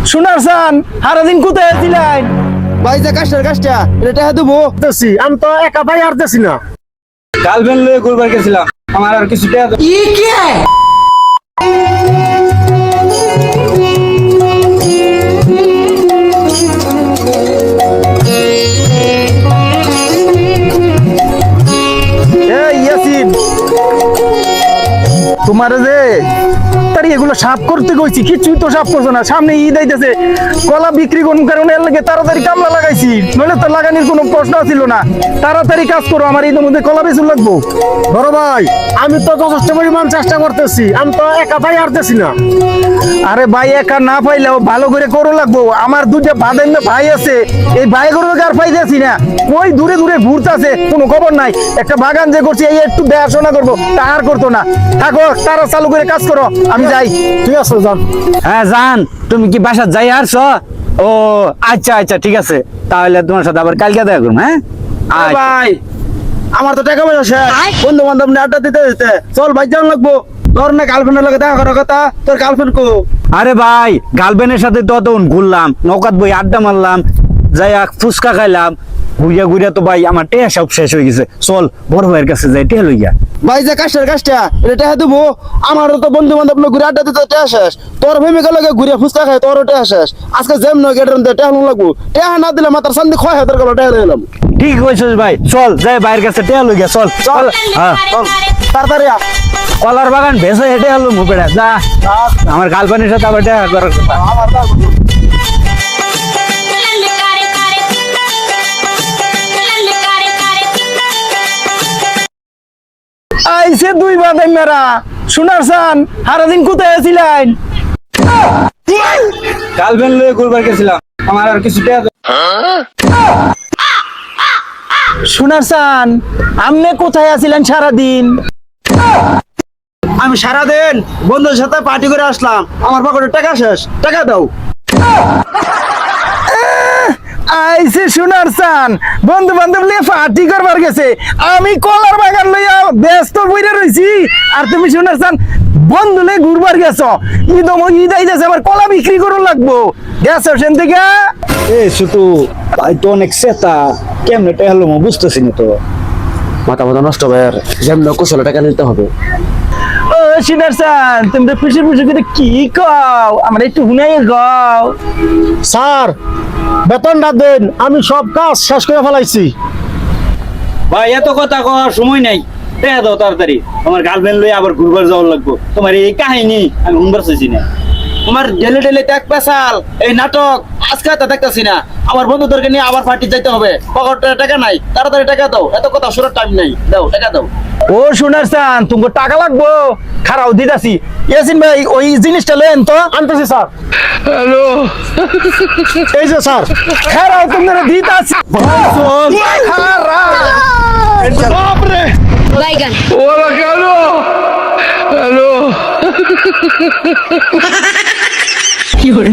শোনার সান সারাদিন কোথায় ছিলেন? ভাই যে কাজটা এটা দেবো। আমি তো একা ভাই আর দেছি না। গার্লফ্রেন্ড লয়ে ঘুরবার গেছিলাম, আমার আর কিছু টাকা ইয়াসিন, তোমার যে তার এগুলো সাফ করতে কইছি, কিছুই তো সাফ করছো না। সামনে ঈদ আইতেছে, কলা বিক্রি কোন কারণে এর লাগে তাড়াতাড়ি কামলা লাগাইছি, নইলে তো লাগানোর কোনো প্রশ্ন ছিল না। তাড়াতাড়ি কাজ করো, আমার ঈদের মধ্যে কলা বেচুন লাগবো। বড় ভাই, আমি তো যথেষ্ট পরিমাণ চেষ্টা করতেছি, আমি তো একা ভাই হারতেছি না। আরে ভাই একা না পাইলেও ভালো করে করো লাগবো। আমার দুটো ভাই আছে, এই ভাই করে আর পাইতেছি না। ওই দূরে দূরে ঘুরতেছে, কোনো খবর নাই। একটা বাগান যে করছি, এই একটু দেখাশোনা করবো, তাহার করতো না। থাকো, তারা চালু করে কাজ করো, আমি যাই। ঠিক আছে, যান। হ্যাঁ জান, তুমি কি বাসা যাই আসছো? ও আচ্ছা আচ্ছা, ঠিক আছে, তাহলে তোমার সাথে আবার কালকে দেখা করুন। হ্যাঁ আচ্ছা। ভাই, আমার তো টাকা পয়সা শেষ, বন্ধু বান্ধব নিয়ে আড্ডা দিতে দিতে চল ভাই যান লাগবো। তোর না গার্লফ্রেন্ডের লগে দেখা করার কথা, তোর গার্লফ্রেন্ড কো? আরে ভাই, গার্লফ্রেন্ডের সাথে তো তখন ঘুরলাম, নৌকাত বই আড্ডা মারলাম, যাই ফুচকা খাইলাম, ঘুরিয়া ঘুরিয়া তো ভাই আমার টেয়া সব শেষ হয়ে গেছে। চল বড় ভাইয়ের কাছে যাই, টেয়া লইয়া। ভাই যে কাজটা এটা টাকা দেবো। আমারও তো বন্ধু বান্ধব লোক ঘুরে আড্ডা দিতে টাকা শেষ, তোর প্রেমিকের লগে ঘুরে ফুচকা খাই, তোরও টাকা শেষ। আজকে যেম নয় গেটের টাকা লাগবো, টাকা না দিলে মাথার সামনে ক্ষয় হাতের গেল টাকা দিলাম। ঠিক কইছিস ভাই, চল যাই ভাইয়ের কাছে টেয়া লইয়া। চল চল, হ্যাঁ চল তাড়াতাড়ি আ। কলার বাগান ভেসে হেঁটে হলো মুপেড়া যা। আমার গার্লফ্রেন্ডের সাথে আবার দেখা করার কথা। আইসে দুই বাদাই মেরা। শোনার সান সারাদিন কোথায় ছিলেন? গার্লফ্রেন্ড লয়ে ঘুরবার গেছিলাম, আমার আর কিছু টাকা শোনার সান আমনে কোথায় আছিলেন সারাদিন? আমি সারাদিন বন্ধুদের সাথে পার্টি করে আসলাম, আমার পকেটে টাকা শেষ, টাকা দাও। আইসে শোনার সান বন্ধু বান্ধব লিয়ে পার্টি করবার গেছে, আমি কলার বাগান লইয়া ব্যস্ত বইরা রইছি। আর তুমি শোনার সান বন্ধু লয়ে ঘুরবার গেছো। ঈদ আইতেছে, আমার কলা বিক্রি করুন লাগবো। গেছো সেন থেকে? এ শুধু ভাই তো অনেক সেতা, কেমনে টেয়া হলো বুঝতেছি না তো। মাথা নষ্ট হবে, আর যেমন কুশলে টাকা নিতে হবে। ও শোনার সান, তোমরা খুশি খুশি করে কি কও? আমার একটু হুনাই গাও। স্যার, বেতনটা দেন, আমি সব কাজ শেষ করে ফেলাইছি। ভাই এত কথা কওয়ার সময় নাই, টেয়া দাও তাড়াতাড়ি। আমার গার্লফ্রেন্ড লই আবার ঘুরবার যাওয়ার লাগবো। তোমার এই কাহিনী আমি শুনবার চাইছি না। তোমার ডেলে ডেলে ত্যাগ পেশাল এই নাটক আজকে তো দেখতেছি না। আমার বন্ধুদেরকে নিয়ে আবার পার্টি যাইতে হবে, পকেটে টাকা নাই, তাড়াতাড়ি টাকা দাও। এত কথা শোনার টাইম নাই, দাও টাকা দাও। ও শোনার সান, তুমি টাকা লাগবো, খারাও দিতাছি। ইয়াসিন ভাই ওই জিনিসটা লেন তো। আনতেছি স্যার। হ্যালো, এই যে স্যার। খারাও তোমরা দিতাছি। বাপরে বাইগান ওরা কেন? হ্যালো, কি হল?